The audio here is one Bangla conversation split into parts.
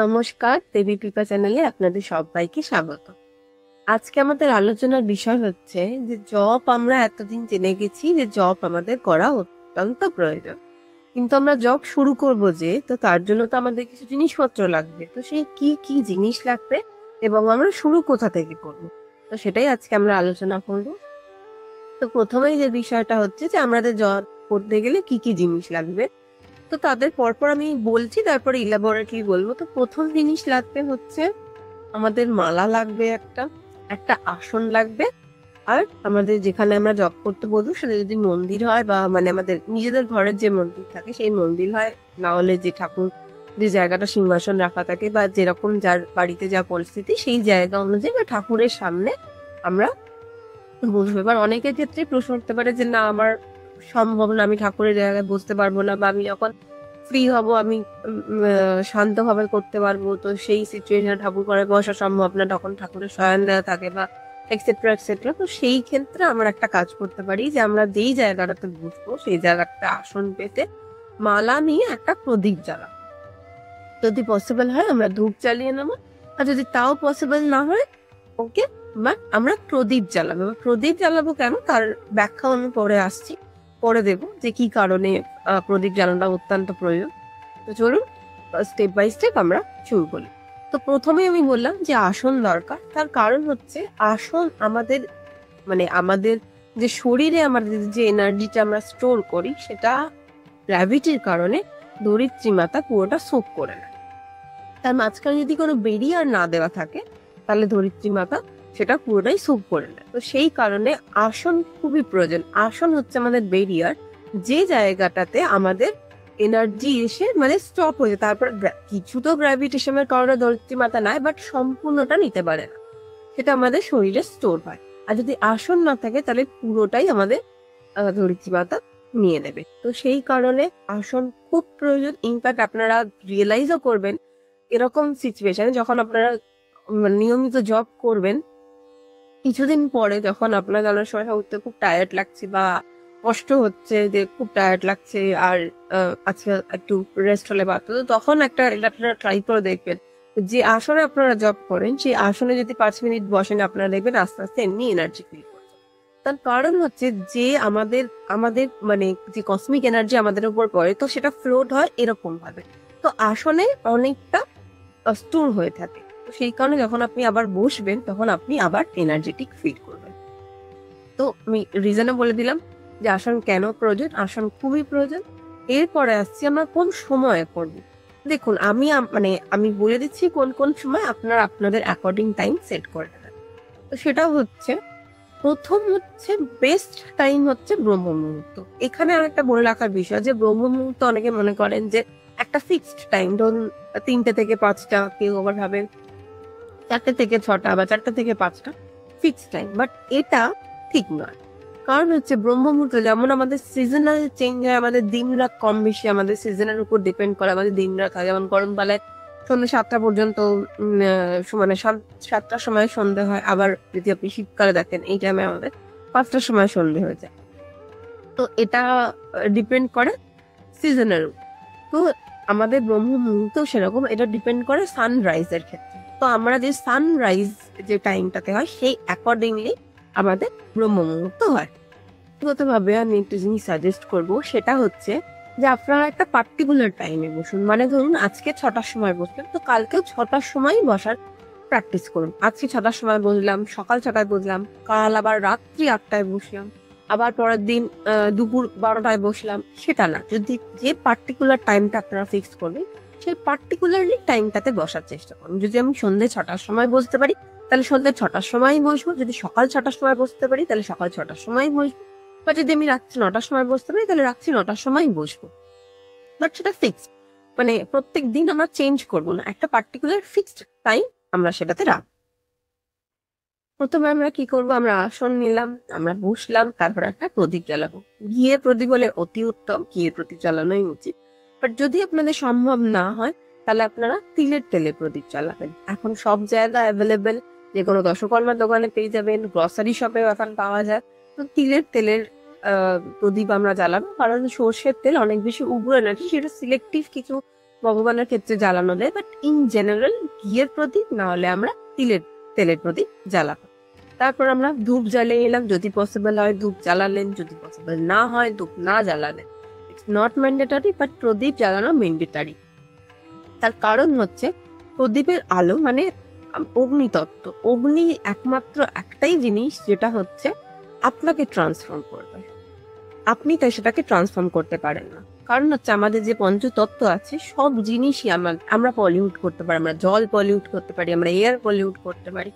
নমস্কার, দেবী পিপা চ্যানেলে আপনাদের সবাইকে স্বাগত। আজকে আমাদের আলোচনার বিষয় হচ্ছে যে জব আমরা এতদিন জেনে গেছি যে জব আমাদের করা অত্যন্ত প্রয়োজন, কিন্তু আমরা জব শুরু করব যে তো তার জন্য তো আমাদের কিছু জিনিসপত্র লাগবে। তো সেই কি কি জিনিস লাগবে এবং আমরা শুরু কোথা থেকে করব, তো সেটাই আজকে আমরা আলোচনা করব। তো প্রথমেই যে বিষয়টা হচ্ছে যে আমাদের জব করতে গেলে কি কি জিনিস লাগবে, তো তাদের পরপর আমি বলছি, তারপরে ইলাবোরেটলি বলবো। তো প্রথম জিনিস লাগবে হচ্ছে আমাদের মালা লাগবে, একটা একটা আসন লাগবে। আর আমাদের যেখানে আমরা জব করতে বলবো সেটা যদি মন্দির হয় বা মানে আমাদের নিজেদের ঘরের যে মন্দির থাকে সেই মন্দির হয়, না হলে যে ঠাকুর যে জায়গাটা সিংহাসন রাখা থাকে বা যেরকম যার বাড়িতে যা পরিস্থিতি সেই জায়গা অনুযায়ী বা ঠাকুরের সামনে আমরা বসবো। এবার অনেকের ক্ষেত্রে প্রশ্ন উঠতে পারে যে না, আমার সম্ভব না, আমি ঠাকুরের জায়গায় বসতে পারবো না, বা আমি যখন ফ্রি হব আমি শান্তভাবে করতে পারবো, তো সেই সিচুয়েশনে ঠাকুর ঘরে বসা সম্ভব না, তখন ঠাকুরের শয়ন দেওয়া থাকে বা এক্সেট্রা এক্সেট্রা। তো সেই ক্ষেত্রে আমরা একটা কাজ করতে পারি যে আমরা যেই জায়গাটাতে বসবো সেই জায়গাটা আসন পেতে মালা নিয়ে একটা প্রদীপ জ্বালাবো। যদি পসিবল হয় আমরা ধূপ জ্বালিয়ে নেবো, আর যদি তাও পসিবল না হয় ওকে, বাট আমরা প্রদীপ জ্বালাবো। প্রদীপ জ্বালাবো কেন তার ব্যাখ্যা আমি পরে আসছি, পরে দেবো যে কি কারণে প্রদীপ জ্বালানোটা অত্যন্ত প্রয়োজন। তো চলুন স্টেপ বাই স্টেপ আমরা শুরু করি। তো প্রথমে আমি বললাম যে আসন দরকার, তার কারণ হচ্ছে আসন আমাদের মানে আমাদের যে শরীরে আমাদের যে এনার্জিটা আমরা স্টোর করি সেটা গ্র্যাভিটির কারণে ধরিত্রী মাতা পুরোটা সোক করে নেয়। তার মাঝখানে যদি কোনো বেরিয়ার না দেওয়া থাকে তাহলে ধরিত্রী মাতা সেটা পুরোটাই সোক করে নেয়। তো সেই কারণে আসন খুবই প্রয়োজন। আসন হচ্ছে আমাদের বেরিয়ার, যে জায়গাটাতে আমাদের এনার্জি এসে মানে স্টপ হয়ে যায়। তারপর কিছু তো গ্র্যাভিটেশনের কারণে ধরিত্রী মাতা নেয়, বাট সম্পূর্ণটা নিতে পারে না, সেটা আমাদের শরীরে স্টোর হয়। আর যদি আসন না থাকে তাহলে পুরোটাই আমাদের ধরিত্রী মাতা নিয়ে নেবে। তো সেই কারণে আসন খুব প্রয়োজন। ইনফ্যাক্ট আপনারা রিয়েলাইজও করবেন এরকম সিচুয়েশনে যখন আপনারা নিয়মিত জব করবেন, কিছুদিন পরে যখন আপনার জানার সময় উঠতে খুব টায়ার্ড লাগছে বা কষ্ট হচ্ছে, যে খুব টায়ার্ড লাগছে আর আজকে একটু রেস্ট হলে পারতো, তো তখন একটা এটা আপনারা ট্রাই করে দেখবেন। যে আসনে আপনারা জব করেন সেই আসনে যদি 5 মিনিট বসেন আপনারা দেখবেন আস্তে আস্তে এমনি এনার্জি ফিল করছে। তার কারণ হচ্ছে যে আমাদের আমাদের মানে যে কসমিক এনার্জি আমাদের উপর পড়ে, তো সেটা ফ্লোট হয় এরকম ভাবে। তো আসনে অনেকটা স্টোর হয়ে থাকে। তো সেই কারণে যখন আপনি আবার বসবেন তখন আপনি আবার এনার্জেটিক ফিল করবেন। তো আমি রিজনে বলে দিলাম যে আসন কেন প্রয়োজন। আসন খুবই প্রয়োজন। এরপরে আসছি আমরা কোন সময়ে করব। দেখুন মানে আমি বলে দিচ্ছি কোন কোন সময় আপনারা আপনাদের অ্যাকর্ডিং টাইম সেট করে নেবেন। তো সেটা হচ্ছে প্রথম হচ্ছে বেস্ট টাইম হচ্ছে ব্রহ্ম মুহূর্ত। এখানে আর একটা বলে রাখার বিষয় যে ব্রহ্ম মুহূর্ত অনেকে মনে করেন যে একটা ফিক্সড টাইম, ধরুন 3টে থেকে 5টা, কেউ আবার ভাবেন 4টে থেকে 6টা বা 4টে থেকে 5টা ফিক্সড টাইম, বাট এটা ঠিক নয়। কারণ হচ্ছে ব্রহ্ম মুহূর্ত যেমন আমাদের সিজনাল চেঞ্জ হয়, আমাদের দিন রাত কম বেশি আমাদের সিজনের উপর ডিপেন্ড করে আমাদের দিন রাত হয়। যেমন গরমকালে সন্ধ্যে 7টা পর্যন্ত মানে 7টার সময় সন্ধে হয়, আবার যদি আপনি শীতকালে দেখেন এই টাইমে আমাদের 5টার সময় সন্ধে হয়ে যায়। তো এটা ডিপেন্ড করে সিজনের উপর। তো আমাদের ব্রহ্ম মুহূর্ত সেরকম, এটা ডিপেন্ড করে সানরাইজের ক্ষেত্রে। তো আমরা যে সানরাইজ যে টাইমটাতে হয় সেই অ্যাকর্ডিংলি আমাদের ব্রহ্ম মুহূর্ত হয়। ব্যক্তিগতভাবে আমি একটা জিনিস সাজেস্ট করব, সেটা হচ্ছে যে আপনারা একটা পার্টিকুলার টাইমে বসুন। মানে ধরুন আজকে 6টার সময় বসলেন, তো কালকেও 6টার সময় বসার প্র্যাকটিস করুন। আজকে 6টার সময় বসলাম, সকাল 6টায় বসলাম, কাল আবার রাত্রি 8টায় বসলাম, আবার পরের দিন দুপুর 12টায় বসলাম। সেটা না, যদি যে পার্টিকুলার টাইমটা আপনারা ফিক্স করবেন সেই পার্টিকুলারলি টাইমটাতে বসার চেষ্টা করুন। যদি আমি সন্ধ্যে 6টার সময় বসতে পারি তাহলে সন্ধ্যে 6টার সময়ই বসবো, যদি সকাল 6টার সময় বসতে পারি তাহলে সকাল 6টার সময়ই বসবো, বা যদি আমি রাত্রি 9টার সময় বসতে পারি তাহলে রাত্রি 9টার সময়ই বসবো। বাট সেটা ফিক্সড, মানে প্রত্যেক দিন আমরা চেঞ্জ করবো না, একটা পার্টিকুলার ফিক্সড টাইম আমরা সেটাতে রাখবো। প্রথমে আমরা কি করব, আমরা আসন নিলাম, আমরা বসলাম, তারপর একটা প্রদীপ জ্বালাবো। ঘিয়ে প্রদীপ হলে অতি উত্তম, ঘিয়ে প্রদীপ জ্বালানোই উচিত। বাট যদি আপনাদের সম্ভব না হয় তাহলে আপনারা তিলের তেলে প্রদীপ জ্বালাবেন। এখন সব জায়গায় অ্যাভেলেবেল, যে কোনো দশকর্মার দোকানে পেয়ে যাবেন, গ্রসারি শপেও এখন পাওয়া যায়। তো তিলের তেলের প্রদীপ আমরা জ্বালাবো, কারণ সর্ষের তেল অনেক বেশি উগ্র এনার্জি, সেটা সিলেক্টিভ কিছু ভগবানের ক্ষেত্রে জ্বালানো যায়, বাট ইন জেনারেল ঘিয়ের প্রদীপ না হলে আমরা তেলের প্রদীপ জ্বালাবো। তারপর আমরা ধূপ জ্বালিয়ে এলাম, যদি পসিবল হয় ধূপ জ্বালালেন, যদি পসিবল না হয় ধূপ না জ্বালালেন। ইটস নট ম্যান্ডেটরি, বাট প্রদীপ জ্বালানো ম্যান্ডেটরি। তার কারণ হচ্ছে প্রদীপের আলো মানে অগ্নিতত্ত্ব। অগ্নি একমাত্র একটাই জিনিস যেটা হচ্ছে আপনাকে ট্রান্সফর্ম করবে, আপনি তাই সেটাকে ট্রান্সফর্ম করতে পারেন না। কারণ হচ্ছে আমাদের যে পঞ্চতত্ত্ব আছে সব জিনিসই আমরা পলিউট করতে পারি, আমরা জল পলিউট করতে পারি, আমরা এয়ার পলিউট করতে পারি,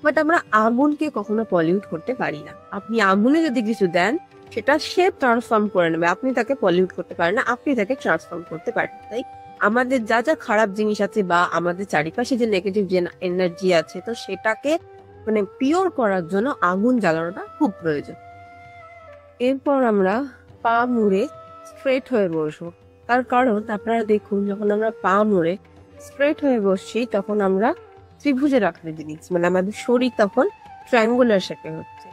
বাট আমরা আগুনকে কখনো পলিউট করতে পারি না। আপনি আগুনে যদি কিছু দেন সেটা সে ট্রান্সফর্ম করে নেবে, আপনি তাকে পলিউট করতে পারেন না, আপনি তাকে ট্রান্সফর্ম করতে পারেন। তাই আমাদের যা যা খারাপ জিনিস আছে বা আমাদের চারিপাশে যে নেগেটিভ যে এনার্জি আছে, তো সেটাকে মানে পিওর করার জন্য আগুন জ্বালানোটা খুব প্রয়োজন। এরপর আমরা পা মুড়ে স্ট্রেট হয়ে বসবো। তার কারণ আপনারা দেখুন, যখন আমরা পা মুড়ে স্ট্রেট হয়ে বসছি তখন আমরা ত্রিভুজের আকৃতি দিচ্ছি, মানে আমাদের শরীর তখন ট্রায়াঙ্গুলার শেপে হচ্ছে।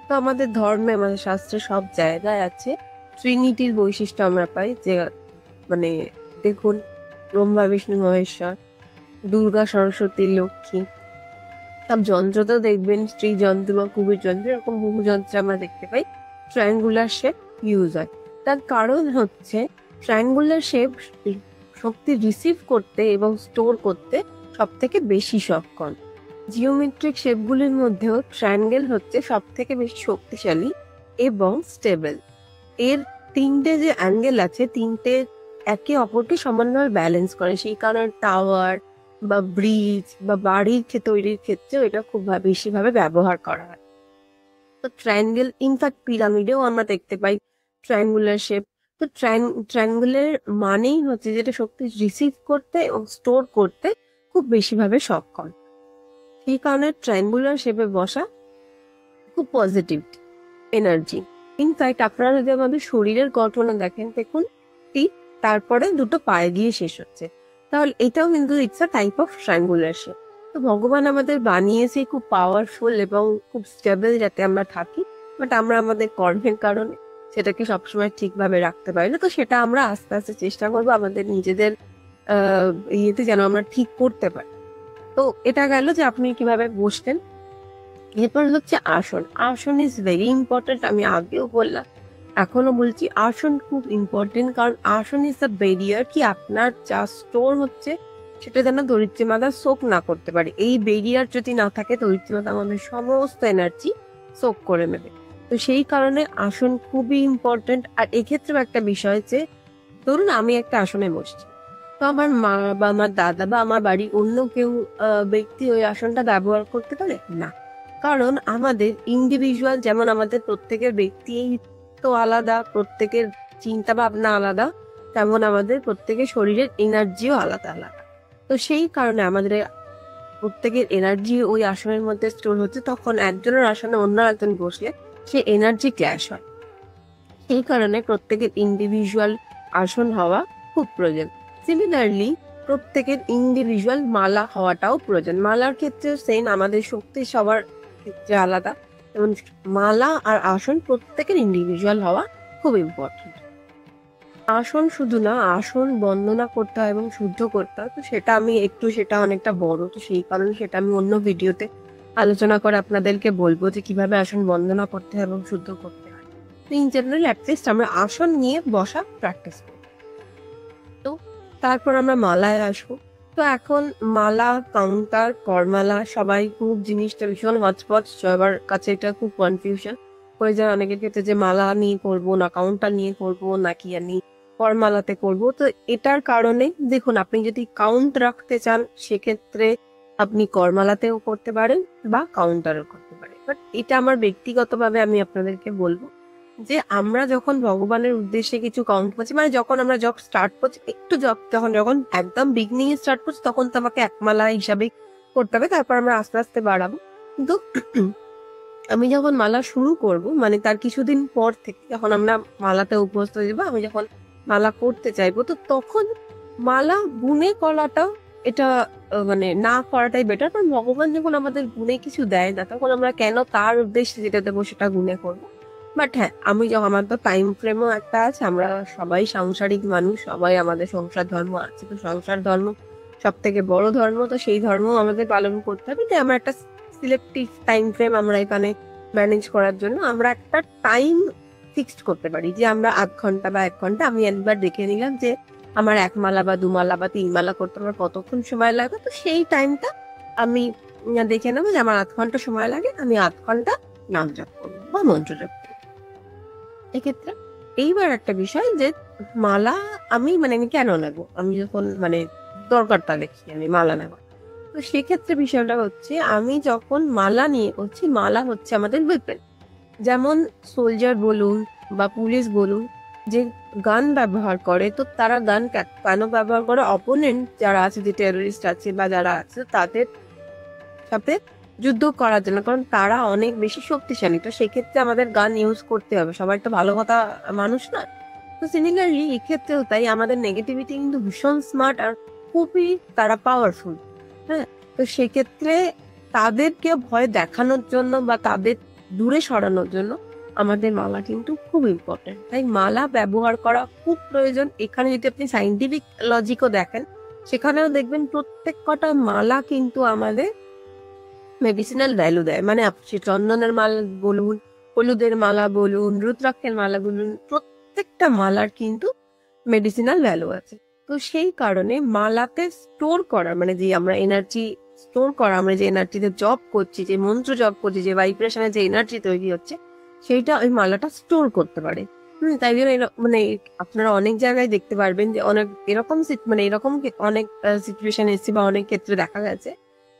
তো আমাদের ধর্মে, আমাদের শাস্ত্রে সব জায়গায় আছে ট্রিনিটির বৈশিষ্ট্য আমরা পাই, যে মানে দেখুন ব্রহ্মা বিষ্ণু মহেশ্বর, দুর্গা সরস্বতী লক্ষ্মী, সব যন্ত্রতেও দেখবেন স্ত্রী যন্ত্র বা কুবের যন্ত্র, এরকম বহু যন্ত্রে আমরা দেখতে পাই ট্রায়াঙ্গুলার শেপ ইউজ হয়। তার কারণ হচ্ছে ট্রায়াঙ্গুলার শেপ শক্তি রিসিভ করতে এবং স্টোর করতে সব থেকে বেশি সক্ষম। জিওমেট্রিক শেপগুলির মধ্যেও ট্রায়াঙ্গেল হচ্ছে সব থেকে বেশি শক্তিশালী এবং স্টেবল। এর তিনটে যে অ্যাঙ্গেল আছে, তিনটে একে অপরকে সমানভাবে ব্যালেন্স করে, সেই কারণে টাওয়ার বা ব্রিজ বা বাড়ির তৈরির ক্ষেত্রেও এটা খুব বেশি ভাবে ব্যবহার করা হয়। তো ট্রায়াঙ্গেল, ইনফ্যাক্ট পিরামিডেও আমরা দেখতে পাই ট্রায়াঙ্গুলার শেপ। তো ট্রায়াঙ্গুলার মানেই হচ্ছে যেটা শক্তি রিসিভ করতে এবং স্টোর করতে খুব বেশি ভাবে সক্ষম। সেই কারণে ট্রায়াঙ্গুলার শেপে বসা খুব পজিটিভ এনার্জি। ইনফ্যাক্ট আপনারা যদি আমাদের শরীরের গঠন দেখেন, দেখুন টিপ, তারপরে দুটো পায়ে গিয়ে শেষ হচ্ছে, তাহলে এটাও কিন্তু it's a type of triangular shape. তো ভগবান আমাদের বানিয়েছে খুব পাওয়ারফুল এবং খুব স্টেবল যাতে আমরা থাকি, বাট আমরা আমাদের কর্মের কারণে সেটাকে সবসময় ঠিকভাবে রাখতে পারি না। তো সেটা আমরা আস্তে আস্তে চেষ্টা করবো আমাদের নিজেদের ইয়েতে যেন আমরা ঠিক করতে পারি। তো এটা গেল যে আপনি কিভাবে বসতেন। এরপর হচ্ছে আসন। আসন ইজ ভেরি ইম্পর্টেন্ট, আমি আগেও বললাম, এখনো বলছি, আসন খুব ইম্পর্টেন্ট। কারণ আসন ইজ দ্য ব্যারিয়ার, কি আপনার যা স্টোর হচ্ছে সেটা যেন ধরিত্রী মাতা সোক না করতে পারে। এই ব্যারিয়ার যদি না থাকে, ধরিত্রী মাতা আমাদের সমস্ত এনার্জি সোক করে নেবে। তো সেই কারণে আসন খুবই ইম্পর্টেন্ট। আর এক্ষেত্রেও একটা বিষয় যে, ধরুন আমি একটা আসনে বসছি, তো আমার মা বা আমার দাদা বা আমার বাড়ির অন্য কেউ ব্যক্তি ওই আসনটা ব্যবহার করতে পারে না। কারণ আমাদের ইন্ডিভিজুয়াল, যেমন আমাদের প্রত্যেকের ব্যক্তি তো আলাদা, প্রত্যেকের চিন্তা ভাবনা আলাদা, তেমন আমাদের প্রত্যেকের শরীরের এনার্জিও আলাদা আলাদা। তো সেই কারণে আমাদের প্রত্যেকের এনার্জি ওই আসনের মধ্যে স্টোর হচ্ছে, তখন একজনের আসনে অন্য একজন বসলে সে এনার্জি ক্ল্যাশ হয়। সেই কারণে প্রত্যেকের ইন্ডিভিজুয়াল আসন হওয়া খুব প্রয়োজন। সিমিলারলি প্রত্যেকের ইন্ডিভিজুয়াল মালা হওয়াটাও প্রয়োজন। মালার ক্ষেত্রে সেম, আমাদের শক্তি সবার ক্ষেত্রে আলাদা, যেমন মালা আর আসন প্রত্যেকের ইন্ডিভিজুয়াল হওয়া খুব ইম্পর্টেন্ট। আসন শুধু না, আসন বন্দনা করতে হয় এবং শুদ্ধ করতে হয়। তো সেটা অনেকটা বড়, তো সেই কারণে সেটা আমি অন্য ভিডিওতে আলোচনা করে আপনাদেরকে বলবো যে কিভাবে আসন বন্দনা করতে হয় এবং শুদ্ধ করতে হয়। তো ইন জেনারেল অ্যাটলিস্ট আমরা আসন নিয়ে বসা প্র্যাকটিস করি। তো তারপর আমরা মালায় আসবো। তো এখন মালা, কাউন্টার, করমালা, সবাই খুব জিনিসটা ভীষণ হচপচ, সবার কাছে এটা খুব কনফিউশন হয়ে যায় অনেকের ক্ষেত্রে, যে মালা নিয়ে করবো না কাউন্টার নিয়ে করবো নাকি আমি করমালাতে করবো। তো এটার কারণে দেখুন, আপনি যদি কাউন্ট রাখতে চান সেক্ষেত্রে আপনি করমালাতেও করতে পারেন বা কাউন্টারও করতে পারেন। বাট এটা আমার ব্যক্তিগতভাবে আমি আপনাদেরকে বলবো যে আমরা যখন ভগবানের উদ্দেশ্যে কিছু কাউন্ট করছি, মানে যখন আমরা স্টার্ট করছি, একটু যখন একদম বিগনিং এ স্টার্ট করছি, তখন তো আমাকে একমালা হিসাবে করতে হবে, তারপর আমরা আস্তে আস্তে বাড়াবো। কিন্তু আমি যখন মালা শুরু করব, মানে তার কিছুদিন পর থেকে যখন আমরা মালাতে অভ্যস্ত হয়ে যাবো, আমি যখন মালা করতে চাইবো, তো তখন মালা বুনে করাটাও এটা মানে না করাটাই বেটার। কারণ ভগবান যখন আমাদের গুনে কিছু দেয় না, তখন আমরা কেন তার উদ্দেশ্যে যেটা দেবো সেটা গুনে করবো। বাট হ্যাঁ, আমি যখন আমার তো টাইম ফ্রেমও একটা আছে, আমরা সবাই সাংসারিক মানুষ, সবাই আমাদের সংসার ধর্ম আছে, তো সংসার ধর্ম সব থেকে বড় ধর্ম, তো সেই ধর্ম আমাদের পালন করতে হবে। তাই আমরা একটা সিলেক্টিভ টাইম ফ্রেম আমরা এখানে ম্যানেজ করার জন্য আমরা একটা টাইম ফিক্সড করতে পারি যে আমরা ৮ ঘন্টা বা ১ ঘন্টা আমি একবার দেখে নিলাম যে আমার ১ মালা বা ২ মালা বা ৩ মালা করতে আমার কতক্ষণ সময় লাগবে, তো সেই টাইমটা আমি দেখে নেবো যে আমার ৮ ঘন্টা সময় লাগে, আমি ৮ ঘন্টা নাম জপ করবো বা মন্ত্র জপ করবো। এক্ষেত্রে এইবার একটা বিষয় যে মালা আমি আমি কেন নেবো, আমি যখন দরকারটা দেখি আমি মালা নেব, তো সেক্ষেত্রে বিষয়টা হচ্ছে আমি যখন মালা নিয়ে করছি, মালা হচ্ছে আমাদের ওয়েপেন। যেমন সোলজার বলুন বা পুলিশ বলুন, যে গান ব্যবহার করে, তো তারা গান কেন ব্যবহার করে? অপোনেন্ট যারা আছে, যে টেররিস্ট আছে বা যারা আছে, তাদের সাথে যুদ্ধ করার জন্য, কারণ তারা অনেক বেশি শক্তিশালী। তো সেক্ষেত্রে আমাদের গান ইউজ করতে হবে, সবাই তো ভালো কথা মানুষ না। তো সিমিলারলি এক্ষেত্রেও তাই, আমাদের নেগেটিভিটি কিন্তু ভীষণ স্মার্ট আর খুবই তারা পাওয়ারফুল। হ্যাঁ, তো সেক্ষেত্রে তাদেরকে ভয় দেখানোর জন্য বা তাদের দূরে সরানোর জন্য আমাদের মালা কিন্তু খুব ইম্পর্টেন্ট। তাই মালা ব্যবহার করা খুব প্রয়োজন। এখানে যদি আপনি সাইন্টিফিক লজিকও দেখেন, সেখানেও দেখবেন প্রত্যেক কটা মালা কিন্তু আমাদের মেডিসিনাল ভ্যালু দেয়। আপনি চন্দনের মালা বলুন, হলুদের মালা বলুন, রুদ্রাক্ষের মালা বলুন, প্রত্যেকটা মালার কিন্তু মেডিসিনাল ভ্যালু আছে। তো সেই কারণে মালাতে স্টোর করা, যে আমরা এনার্জি স্টোর করা, আমরা যে এনার্জিতে জব করছি, যে মন্ত্র জব করছি, যে ভাইব্রেশনে যে এনার্জি তৈরি হচ্ছে, সেইটা ওই মালাটা স্টোর করতে পারে। তাই জন্য আপনারা অনেক জায়গায় দেখতে পারবেন যে অনেক এরকম এরকম অনেক সিচুয়েশন এসেছে বা অনেক ক্ষেত্রে দেখা গেছে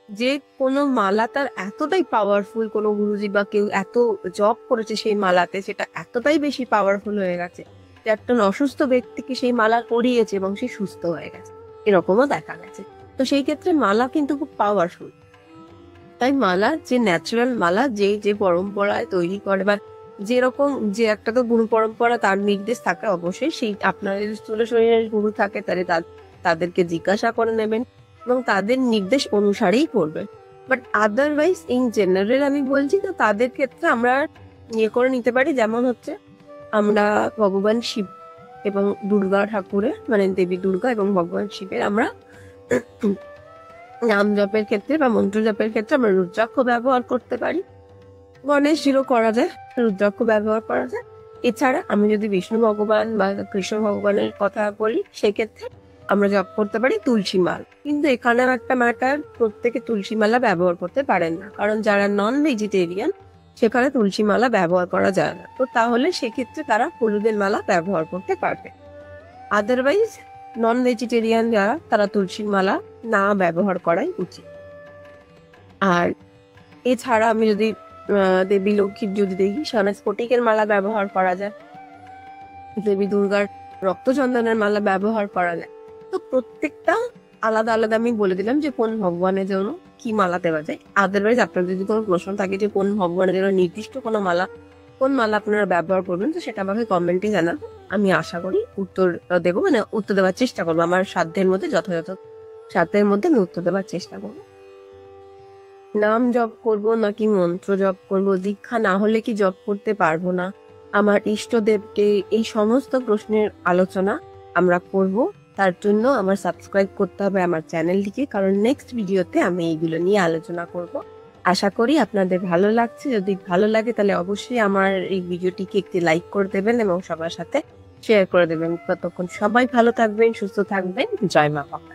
যে কোনো মালা তার এতটাই পাওয়ারফুল, কোনো গুরুজি বা কেউ এত জব করেছে সেই মালাতে, সেটা এতটাই বেশি পাওয়ারফুল হয়ে গেছে যে একটা অসুস্থ ব্যক্তিকে সেই মালা পরিয়েছে এবং সে সুস্থ হয়ে গেছে, এরকমও দেখা গেছে। তো সেই ক্ষেত্রে মালা কিন্তু খুব পাওয়ারফুল। তাই মালা, যে ন্যাচারাল মালা, যে যে পরম্পরায় তৈরি করে বা যেরকম, যে একটা তো গুরু পরম্পরা, তার নির্দেশ থাকে অবশ্যই, সেই আপনার স্থূল শরীরের গুরু থাকে, তাহলে তাদেরকে জিজ্ঞাসা করে নেবেন এবং তাদের নির্দেশ অনুসারেই করবে। বাট আদারওয়াইজ ইন জেনারেল আমি বলছি, তো তাদের ক্ষেত্রে আমরা ইয়ে করে নিতে পারি। যেমন হচ্ছে আমরা ভগবান শিব এবং দুর্গা ঠাকুরের, দেবী দুর্গা এবং ভগবান শিবের আমরা নাম জপের ক্ষেত্রে বা মন্ত্র জপের ক্ষেত্রে আমরা রুদ্রাক্ষ ব্যবহার করতে পারি। গণেশজিরও করা যায়, রুদ্রাক্ষ ব্যবহার করা যায়। এছাড়া আমি যদি বিষ্ণু ভগবান বা কৃষ্ণ ভগবানের কথা বলি, সেক্ষেত্রে আমরা জপ করতে পারি তুলসী মাল। কিন্তু এখানেও একটা ম্যাটার, প্রত্যেকে তুলসী মালা ব্যবহার করতে পারেন না, কারণ যারা নন ভেজিটেরিয়ান সেখানে তুলসী মালা ব্যবহার করা যায় না। তো তাহলে সেক্ষেত্রে তারা হলুদের মালা ব্যবহার করতে পারবে। আদারওয়াইজ নন ভেজিটেরিয়ান যারা, তারা তুলসীর মালা না ব্যবহার করাই উচিত। আর এছাড়া আমি যদি দেবী লক্ষ্মীর যদি দেখি, সেখানে স্ফটিকের মালা ব্যবহার করা যায়, দেবী দুর্গার রক্তচন্দনের মালা ব্যবহার করা যায়। তো প্রত্যেকটা আলাদা আলাদা আমি বলে দিলাম যে কোন ভগবানের জন্য কি মালা দেওয়া যায়। আদারওয়াইজ আপনার যদি কোনো প্রশ্ন থাকে যে কোন ভগবানের জন্য নির্দিষ্ট কোনো মালা, কোন মালা আপনারা ব্যবহার করবেন, তো সেটা আমাকে কমেন্টে জানাবেন। আমি আশা করি উত্তর দেবো, উত্তর দেওয়ার চেষ্টা করবো আমার সাধ্যের মধ্যে, যথাযথ সাধ্যের মধ্যে আমি উত্তর দেওয়ার চেষ্টা করবো। নাম জপ করব নাকি মন্ত্র জপ করব, দীক্ষা না হলে কি জপ করতে পারবো না, আমার ইষ্টদেবকে, এই সমস্ত প্রশ্নের আলোচনা আমরা করব। তার জন্য আমার সাবস্ক্রাইব করতে হবে আমার চ্যানেলটিকে, কারণ নেক্সট ভিডিওতে আমি এইগুলো নিয়ে আলোচনা করব। আশা করি আপনাদের ভালো লাগছে। যদি ভালো লাগে তাহলে অবশ্যই আমার এই ভিডিওটিকে একটি লাইক করে দেবেন এবং সবার সাথে শেয়ার করে দেবেন। ততক্ষণ সবাই ভালো থাকবেন, সুস্থ থাকবেন। জয় মা বাবা।